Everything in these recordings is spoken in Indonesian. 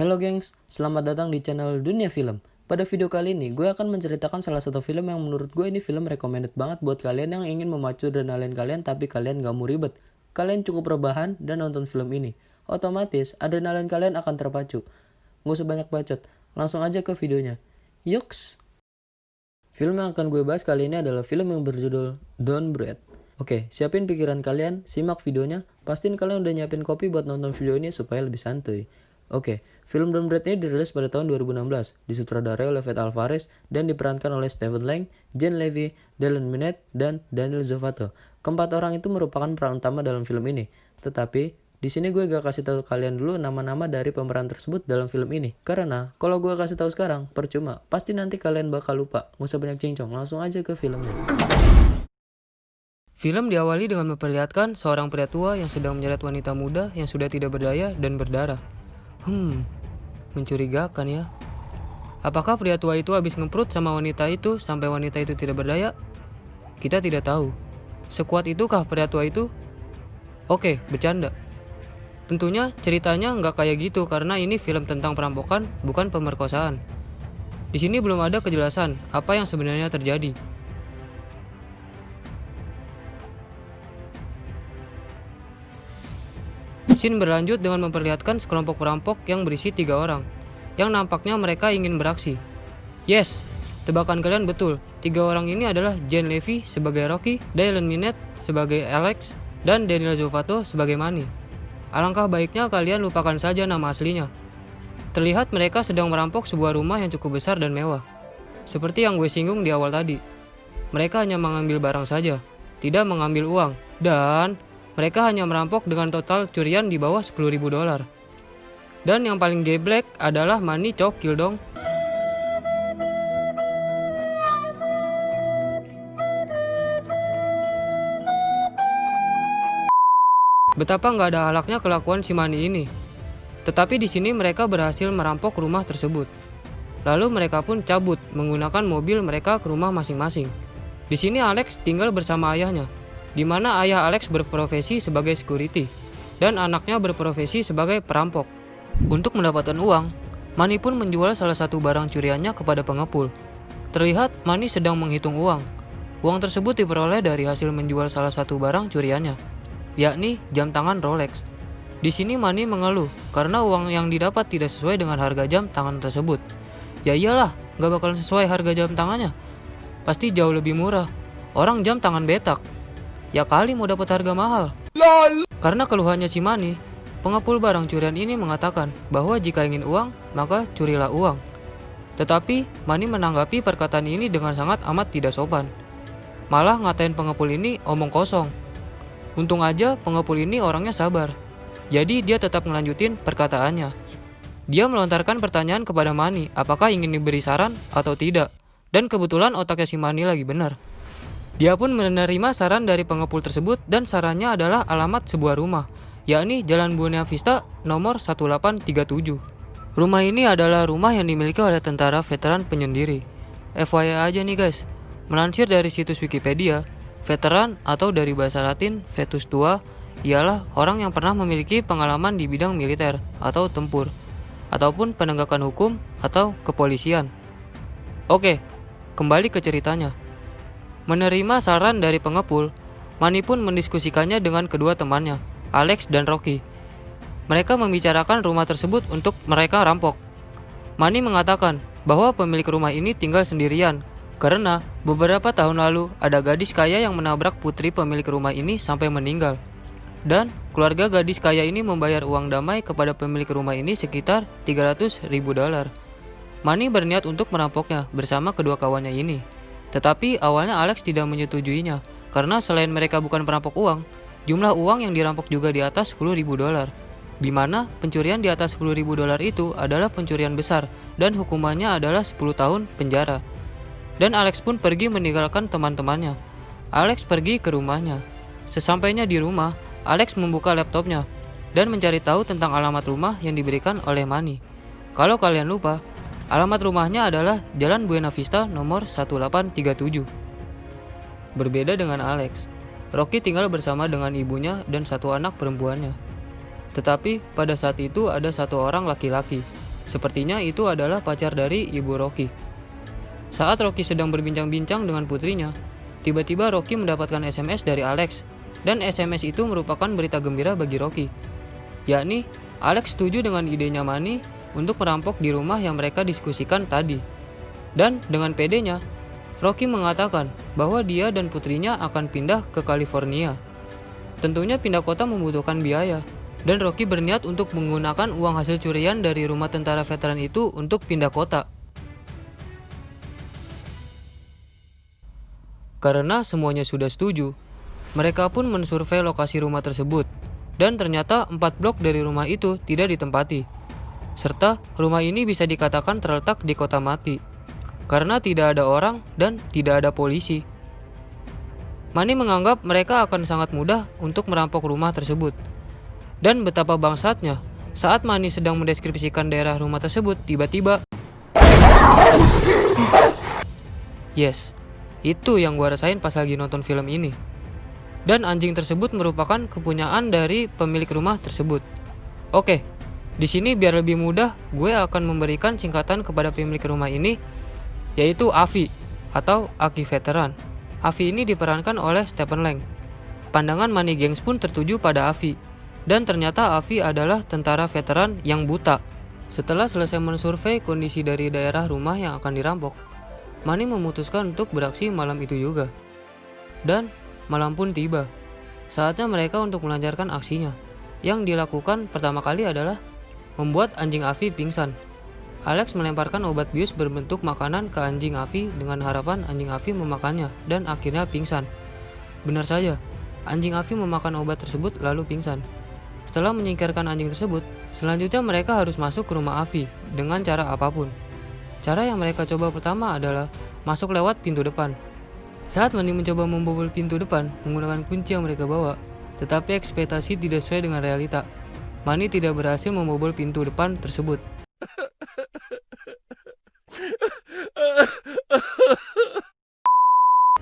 Halo gengs, selamat datang di channel Dunia Film. Pada video kali ini, gue akan menceritakan salah satu film yang menurut gue ini film recommended banget buat kalian yang ingin memacu adrenalin kalian tapi kalian gak mau ribet. Kalian cukup rebahan dan nonton film ini. Otomatis, adrenalin kalian akan terpacu. Gak usah banyak bacot, langsung aja ke videonya. Yuks! Film yang akan gue bahas kali ini adalah film yang berjudul Don't Breathe. Oke, siapin pikiran kalian, simak videonya. Pastiin kalian udah nyiapin kopi buat nonton video ini supaya lebih santuy. Oke, film Don't Breathe ini dirilis pada tahun 2016, disutradarai oleh Fede Alvarez dan diperankan oleh Stephen Lang, Jen Levy, Dylan Minnette, dan Daniel Zovatto. Keempat orang itu merupakan peran utama dalam film ini. Tetapi, di sini gue gak kasih tahu kalian dulu nama-nama dari pemeran tersebut dalam film ini. Karena, kalau gue kasih tahu sekarang, percuma. Pasti nanti kalian bakal lupa. Gak usah banyak cincong, langsung aja ke filmnya. Film diawali dengan memperlihatkan seorang pria tua yang sedang menyeret wanita muda yang sudah tidak berdaya dan berdarah. Mencurigakan ya. Apakah pria tua itu habis ngeprut sama wanita itu sampai wanita itu tidak berdaya? Kita tidak tahu. Sekuat itukah pria tua itu? Oke, bercanda. Tentunya ceritanya nggak kayak gitu karena ini film tentang perampokan, bukan pemerkosaan. Di sini belum ada kejelasan apa yang sebenarnya terjadi. Scene berlanjut dengan memperlihatkan sekelompok perampok yang berisi 3 orang, yang nampaknya mereka ingin beraksi. Yes, tebakan kalian betul. 3 orang ini adalah Jen Levy sebagai Rocky, Dylan Minnette sebagai Alex, dan Daniel Zovatto sebagai Manny. Alangkah baiknya kalian lupakan saja nama aslinya. Terlihat mereka sedang merampok sebuah rumah yang cukup besar dan mewah. Seperti yang gue singgung di awal tadi, mereka hanya mengambil barang saja, tidak mengambil uang, dan mereka hanya merampok dengan total curian di bawah $10.000. Dan yang paling geblek adalah Manny cokil dong. Betapa nggak ada halaknya kelakuan si Manny ini. Tetapi di sini mereka berhasil merampok rumah tersebut. Lalu mereka pun cabut menggunakan mobil mereka ke rumah masing-masing. Di sini Alex tinggal bersama ayahnya, di mana ayah Alex berprofesi sebagai security dan anaknya berprofesi sebagai perampok. Untuk mendapatkan uang, Manny pun menjual salah satu barang curiannya kepada pengepul. Terlihat Manny sedang menghitung uang. Uang tersebut diperoleh dari hasil menjual salah satu barang curiannya, yakni jam tangan Rolex. Di sini Manny mengeluh karena uang yang didapat tidak sesuai dengan harga jam tangan tersebut. Ya iyalah, gak bakalan sesuai harga jam tangannya. Pasti jauh lebih murah. Orang jam tangan betak. Ya kali mau dapat harga mahal. LOL. Karena keluhannya si Manny, pengepul barang curian ini mengatakan bahwa jika ingin uang, maka curilah uang. Tetapi Manny menanggapi perkataan ini dengan sangat amat tidak sopan. Malah ngatain pengepul ini omong kosong. Untung aja pengepul ini orangnya sabar. Jadi dia tetap melanjutin perkataannya. Dia melontarkan pertanyaan kepada Manny apakah ingin diberi saran atau tidak. Dan kebetulan otaknya si Manny lagi benar. Dia pun menerima saran dari pengepul tersebut dan sarannya adalah alamat sebuah rumah, yakni Jalan Buena Vista nomor 1837. Rumah ini adalah rumah yang dimiliki oleh tentara veteran penyendiri. FYI aja nih guys, melansir dari situs Wikipedia, veteran atau dari bahasa Latin vetus tua ialah orang yang pernah memiliki pengalaman di bidang militer atau tempur, ataupun penegakan hukum atau kepolisian. Oke, kembali ke ceritanya. Menerima saran dari pengepul, Manny pun mendiskusikannya dengan kedua temannya, Alex dan Rocky. Mereka membicarakan rumah tersebut untuk mereka rampok. Manny mengatakan bahwa pemilik rumah ini tinggal sendirian karena beberapa tahun lalu ada gadis kaya yang menabrak putri pemilik rumah ini sampai meninggal. Dan keluarga gadis kaya ini membayar uang damai kepada pemilik rumah ini sekitar $300.000. Manny berniat untuk merampoknya bersama kedua kawannya ini. Tetapi awalnya Alex tidak menyetujuinya, karena selain mereka bukan perampok uang, jumlah uang yang dirampok juga di atas $10.000, di mana pencurian di atas $10.000 itu adalah pencurian besar dan hukumannya adalah 10 tahun penjara. Dan Alex pun pergi meninggalkan teman-temannya. Alex pergi ke rumahnya. Sesampainya di rumah, Alex membuka laptopnya dan mencari tahu tentang alamat rumah yang diberikan oleh Manny. Kalau kalian lupa, alamat rumahnya adalah Jalan Buena Vista nomor 1837. Berbeda dengan Alex, Rocky tinggal bersama dengan ibunya dan satu anak perempuannya. Tetapi pada saat itu ada satu orang laki-laki, Sepertinya itu adalah pacar dari ibu Rocky. Saat Rocky sedang berbincang-bincang dengan putrinya, tiba-tiba Rocky mendapatkan SMS dari Alex, dan SMS itu merupakan berita gembira bagi Rocky. Yakni, Alex setuju dengan idenya Manny untuk merampok di rumah yang mereka diskusikan tadi. Dan dengan pedenya, Rocky mengatakan bahwa dia dan putrinya akan pindah ke California. Tentunya pindah kota membutuhkan biaya, dan Rocky berniat untuk menggunakan uang hasil curian dari rumah tentara veteran itu untuk pindah kota. Karena semuanya sudah setuju, mereka pun mensurvei lokasi rumah tersebut, dan ternyata 4 blok dari rumah itu tidak ditempati. Serta rumah ini bisa dikatakan terletak di kota mati, karena tidak ada orang dan tidak ada polisi. Manny menganggap mereka akan sangat mudah untuk merampok rumah tersebut. Dan betapa bangsatnya, saat Manny sedang mendeskripsikan daerah rumah tersebut, tiba-tiba yes, itu yang gua rasain pas lagi nonton film ini. Dan anjing tersebut merupakan kepunyaan dari pemilik rumah tersebut. Oke, di sini biar lebih mudah, gue akan memberikan singkatan kepada pemilik rumah ini, yaitu Avi atau Aki Veteran. Avi ini diperankan oleh Stephen Lang. Pandangan Money Gangs pun tertuju pada Avi, dan ternyata Avi adalah tentara veteran yang buta. Setelah selesai mensurvei kondisi dari daerah rumah yang akan dirampok, Manny memutuskan untuk beraksi malam itu juga. Dan malam pun tiba. Saatnya mereka untuk melancarkan aksinya. Yang dilakukan pertama kali adalah membuat anjing Avi pingsan. Alex melemparkan obat bius berbentuk makanan ke anjing Avi dengan harapan anjing Avi memakannya dan akhirnya pingsan. Benar saja, anjing Avi memakan obat tersebut lalu pingsan. Setelah menyingkirkan anjing tersebut, selanjutnya mereka harus masuk ke rumah Avi dengan cara apapun. Cara yang mereka coba pertama adalah masuk lewat pintu depan. Saat Manny mencoba membobol pintu depan menggunakan kunci yang mereka bawa, tetapi ekspektasi tidak sesuai dengan realita. Manny tidak berhasil membobol pintu depan tersebut.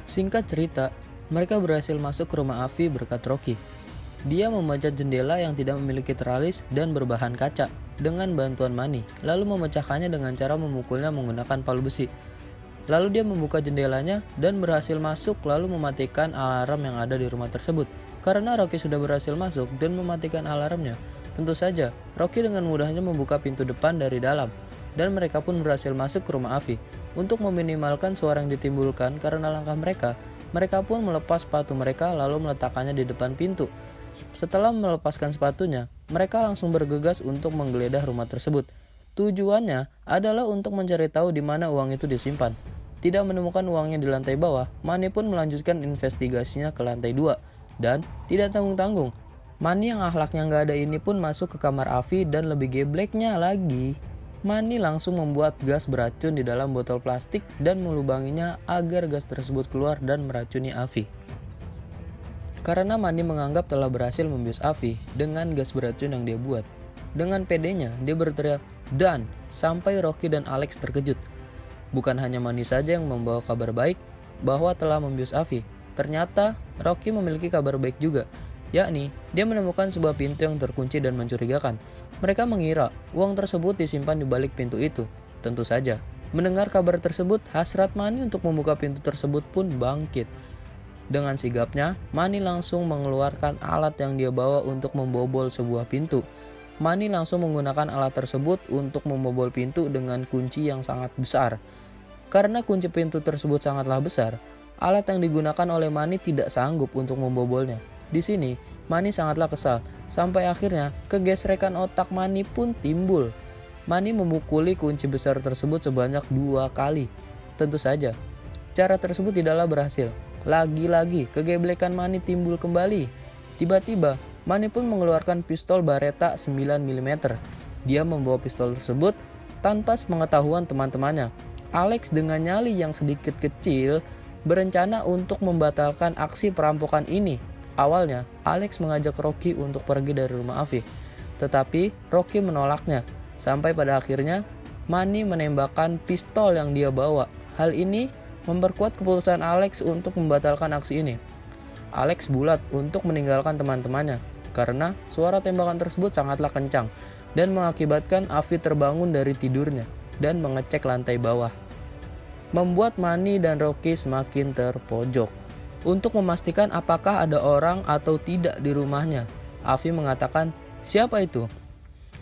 Singkat cerita, mereka berhasil masuk ke rumah Avi berkat Rocky. Dia memanjat jendela yang tidak memiliki teralis dan berbahan kaca dengan bantuan Manny, lalu memecahkannya dengan cara memukulnya menggunakan palu besi. Lalu dia membuka jendelanya dan berhasil masuk lalu mematikan alarm yang ada di rumah tersebut. Karena Rocky sudah berhasil masuk dan mematikan alarmnya, tentu saja Rocky dengan mudahnya membuka pintu depan dari dalam, dan mereka pun berhasil masuk ke rumah Avi. Untuk meminimalkan suara yang ditimbulkan karena langkah mereka pun melepas sepatu mereka lalu meletakkannya di depan pintu. Setelah melepaskan sepatunya, mereka langsung bergegas untuk menggeledah rumah tersebut. Tujuannya adalah untuk mencari tahu di mana uang itu disimpan. Tidak menemukan uangnya di lantai bawah, Manny pun melanjutkan investigasinya ke lantai 2. Dan tidak tanggung-tanggung, Manny yang akhlaknya nggak ada ini pun masuk ke kamar Avi, dan lebih gebleknya lagi, Manny langsung membuat gas beracun di dalam botol plastik dan melubanginya agar gas tersebut keluar dan meracuni Avi. Karena Manny menganggap telah berhasil membius Avi dengan gas beracun yang dia buat, dengan pedenya dia berteriak "Dan!" sampai Rocky dan Alex terkejut. Bukan hanya Manny saja yang membawa kabar baik bahwa telah membius Avi, ternyata Rocky memiliki kabar baik juga, yakni dia menemukan sebuah pintu yang terkunci dan mencurigakan. Mereka mengira uang tersebut disimpan di balik pintu itu. Tentu saja, mendengar kabar tersebut, hasrat Manny untuk membuka pintu tersebut pun bangkit. Dengan sigapnya, Manny langsung mengeluarkan alat yang dia bawa untuk membobol sebuah pintu. Manny langsung menggunakan alat tersebut untuk membobol pintu dengan kunci yang sangat besar. Karena kunci pintu tersebut sangatlah besar, alat yang digunakan oleh Manny tidak sanggup untuk membobolnya. Di sini, Manny sangatlah kesal, sampai akhirnya kegesrekan otak Manny pun timbul. Manny memukuli kunci besar tersebut sebanyak 2 kali. Tentu saja, cara tersebut tidaklah berhasil. Lagi-lagi, kegeblekan Manny timbul kembali. Tiba-tiba, Manny pun mengeluarkan pistol Beretta 9 mm. Dia membawa pistol tersebut tanpa sepengetahuan teman-temannya. Alex dengan nyali yang sedikit kecil berencana untuk membatalkan aksi perampokan ini. Awalnya, Alex mengajak Rocky untuk pergi dari rumah Avi, tetapi Rocky menolaknya. Sampai pada akhirnya, Manny menembakkan pistol yang dia bawa. Hal ini memperkuat keputusan Alex untuk membatalkan aksi ini. Alex bulat untuk meninggalkan teman-temannya, karena suara tembakan tersebut sangatlah kencang. dan mengakibatkan Afi terbangun dari tidurnya dan mengecek lantai bawah, membuat Manny dan Rocky semakin terpojok. Untuk memastikan apakah ada orang atau tidak di rumahnya, Afi mengatakan, "Siapa itu?"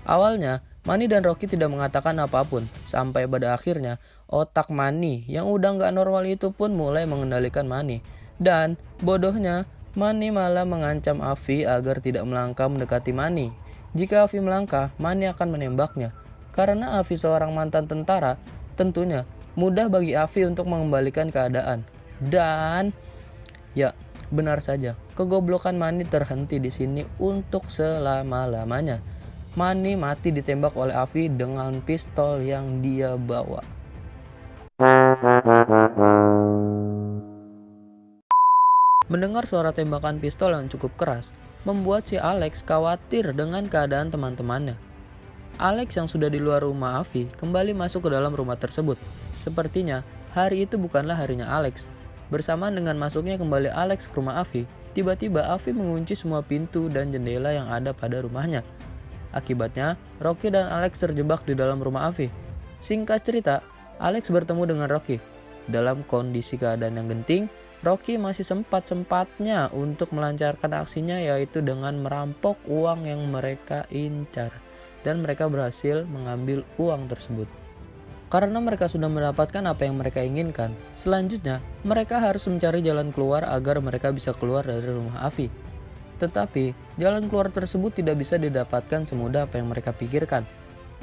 Awalnya, Manny dan Rocky tidak mengatakan apapun, sampai pada akhirnya otak Manny yang udah gak normal itu pun mulai mengendalikan Manny. Dan bodohnya, Manny malah mengancam Afi agar tidak melangkah mendekati Manny. Jika Afi melangkah, Manny akan menembaknya. Karena Afi seorang mantan tentara, tentunya mudah bagi Afi untuk mengembalikan keadaan. Dan ya, benar saja, kegoblokan Manny terhenti di sini untuk selama-lamanya. Manny mati ditembak oleh Afi dengan pistol yang dia bawa. Mendengar suara tembakan pistol yang cukup keras, membuat si Alex khawatir dengan keadaan teman-temannya. Alex yang sudah di luar rumah Afi kembali masuk ke dalam rumah tersebut. Sepertinya hari itu bukanlah harinya Alex. Bersamaan dengan masuknya kembali Alex ke rumah Afi, tiba-tiba Afi mengunci semua pintu dan jendela yang ada pada rumahnya. Akibatnya, Rocky dan Alex terjebak di dalam rumah Afi. Singkat cerita, Alex bertemu dengan Rocky. Dalam kondisi keadaan yang genting, Rocky masih sempat-sempatnya untuk melancarkan aksinya, yaitu dengan merampok uang yang mereka incar. Dan mereka berhasil mengambil uang tersebut. Karena mereka sudah mendapatkan apa yang mereka inginkan, selanjutnya mereka harus mencari jalan keluar agar mereka bisa keluar dari rumah Afi. Tetapi, jalan keluar tersebut tidak bisa didapatkan semudah apa yang mereka pikirkan.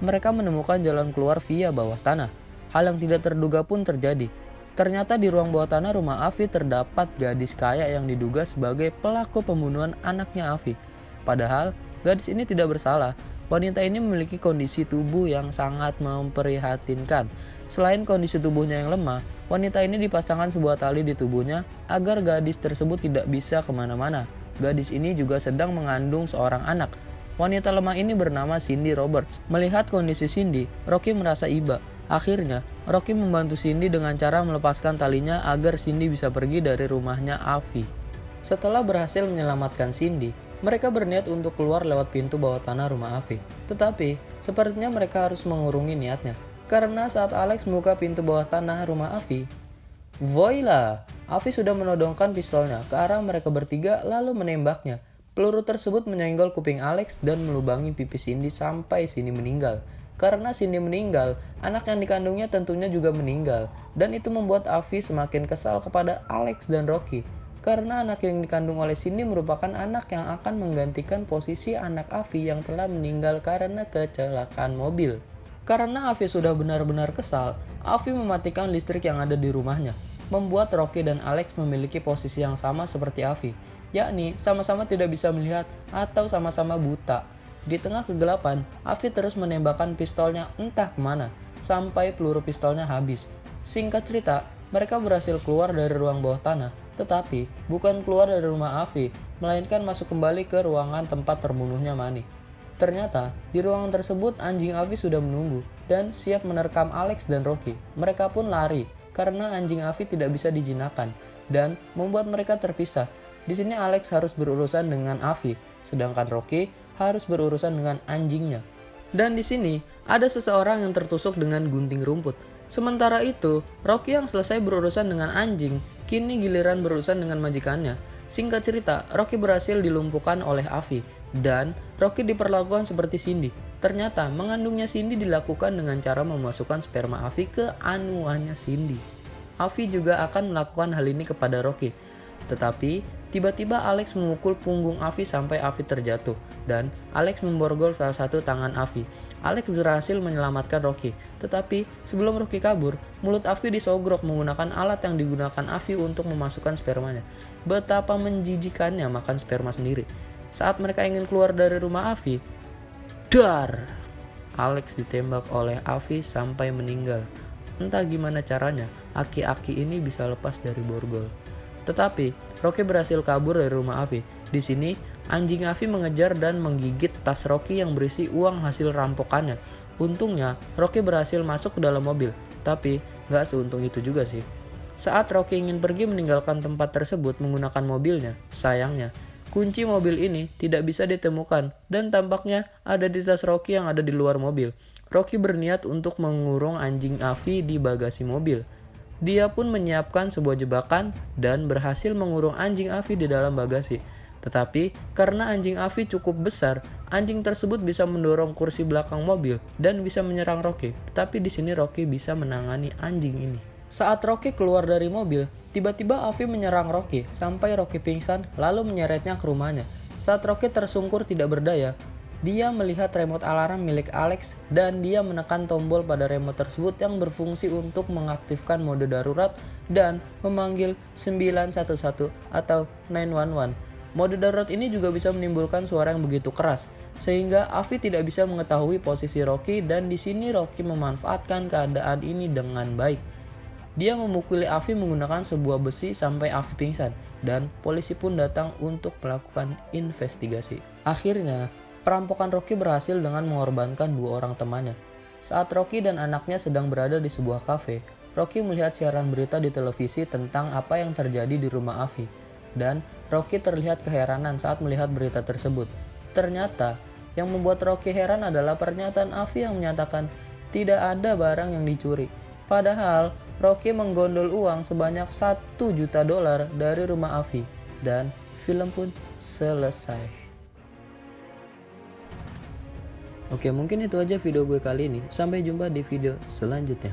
Mereka menemukan jalan keluar via bawah tanah. Hal yang tidak terduga pun terjadi. Ternyata di ruang bawah tanah rumah Afi terdapat gadis kaya yang diduga sebagai pelaku pembunuhan anaknya Afi. Padahal, gadis ini tidak bersalah. Wanita ini memiliki kondisi tubuh yang sangat memprihatinkan. Selain kondisi tubuhnya yang lemah, wanita ini dipasangkan sebuah tali di tubuhnya agar gadis tersebut tidak bisa kemana-mana. Gadis ini juga sedang mengandung seorang anak. Wanita lemah ini bernama Cindy Roberts. Melihat kondisi Cindy, Rocky merasa iba. Akhirnya, Rocky membantu Cindy dengan cara melepaskan talinya agar Cindy bisa pergi dari rumahnya Afi. Setelah berhasil menyelamatkan Cindy, mereka berniat untuk keluar lewat pintu bawah tanah rumah Afi. Tetapi, sepertinya mereka harus mengurungi niatnya. Karena saat Alex membuka pintu bawah tanah rumah Afi, voila! Afi sudah menodongkan pistolnya ke arah mereka bertiga lalu menembaknya. Peluru tersebut menyenggol kuping Alex dan melubangi pipi Cindy sampai Cindy meninggal. Karena Cindy meninggal, anak yang dikandungnya tentunya juga meninggal. Dan itu membuat Afi semakin kesal kepada Alex dan Rocky. Karena anak yang dikandung oleh Cindy merupakan anak yang akan menggantikan posisi anak Afi yang telah meninggal karena kecelakaan mobil. Karena Afi sudah benar-benar kesal, Afi mematikan listrik yang ada di rumahnya, membuat Rocky dan Alex memiliki posisi yang sama seperti Afi, yakni sama-sama tidak bisa melihat atau sama-sama buta. Di tengah kegelapan, Afi terus menembakkan pistolnya entah kemana, sampai peluru pistolnya habis. Singkat cerita, mereka berhasil keluar dari ruang bawah tanah, tetapi bukan keluar dari rumah Afi, melainkan masuk kembali ke ruangan tempat terbunuhnya Manny. Ternyata, di ruangan tersebut anjing Afi sudah menunggu dan siap menerkam Alex dan Rocky. Mereka pun lari, karena anjing Afi tidak bisa dijinakkan dan membuat mereka terpisah. Di sini Alex harus berurusan dengan Afi, sedangkan Rocky harus berurusan dengan anjingnya. Dan di sini ada seseorang yang tertusuk dengan gunting rumput. Sementara itu, Rocky yang selesai berurusan dengan anjing, kini giliran berurusan dengan majikannya. Singkat cerita, Rocky berhasil dilumpuhkan oleh Afi dan Rocky diperlakukan seperti Cindy. Ternyata mengandungnya Cindy dilakukan dengan cara memasukkan sperma Afi ke anuannya Cindy. Afi juga akan melakukan hal ini kepada Rocky. Tetapi tiba-tiba Alex memukul punggung Afi sampai Afi terjatuh dan Alex memborgol salah satu tangan Afi. Alex berhasil menyelamatkan Rocky. Tetapi sebelum Rocky kabur, mulut Afi disogrok menggunakan alat yang digunakan Afi untuk memasukkan spermanya. Betapa menjijikannya makan sperma sendiri. Saat mereka ingin keluar dari rumah Afi, dar! Alex ditembak oleh Afi sampai meninggal. Entah gimana caranya, aki-aki ini bisa lepas dari borgol. Tetapi Rocky berhasil kabur dari rumah Afi. Di sini, anjing Afi mengejar dan menggigit tas Rocky yang berisi uang hasil rampokannya. Untungnya, Rocky berhasil masuk ke dalam mobil. Tapi, gak seuntung itu juga sih. Saat Rocky ingin pergi meninggalkan tempat tersebut menggunakan mobilnya, sayangnya, Kunci mobil ini tidak bisa ditemukan dan tampaknya ada di tas Rocky yang ada di luar mobil. Rocky berniat untuk mengurung anjing Avi di bagasi mobil. Dia pun menyiapkan sebuah jebakan dan berhasil mengurung anjing Avi di dalam bagasi. Tetapi karena anjing Avi cukup besar, anjing tersebut bisa mendorong kursi belakang mobil dan bisa menyerang Rocky. Tetapi di sini Rocky bisa menangani anjing ini. Saat Rocky keluar dari mobil, tiba-tiba Avi menyerang Rocky sampai Rocky pingsan lalu menyeretnya ke rumahnya. Saat Rocky tersungkur tidak berdaya, dia melihat remote alarm milik Alex dan dia menekan tombol pada remote tersebut yang berfungsi untuk mengaktifkan mode darurat dan memanggil 911 atau 911. Mode darurat ini juga bisa menimbulkan suara yang begitu keras sehingga Avi tidak bisa mengetahui posisi Rocky dan di sini Rocky memanfaatkan keadaan ini dengan baik. Dia memukuli Avi menggunakan sebuah besi sampai Avi pingsan dan polisi pun datang untuk melakukan investigasi. Akhirnya, perampokan Rocky berhasil dengan mengorbankan 2 orang temannya. Saat Rocky dan anaknya sedang berada di sebuah kafe, Rocky melihat siaran berita di televisi tentang apa yang terjadi di rumah Avi. Dan Rocky terlihat keheranan saat melihat berita tersebut. Ternyata, yang membuat Rocky heran adalah pernyataan Avi yang menyatakan tidak ada barang yang dicuri. Padahal, Rocky menggondol uang sebanyak $1 juta dari rumah Avi. Dan film pun selesai. Oke, mungkin itu aja video gue kali ini. Sampai jumpa di video selanjutnya.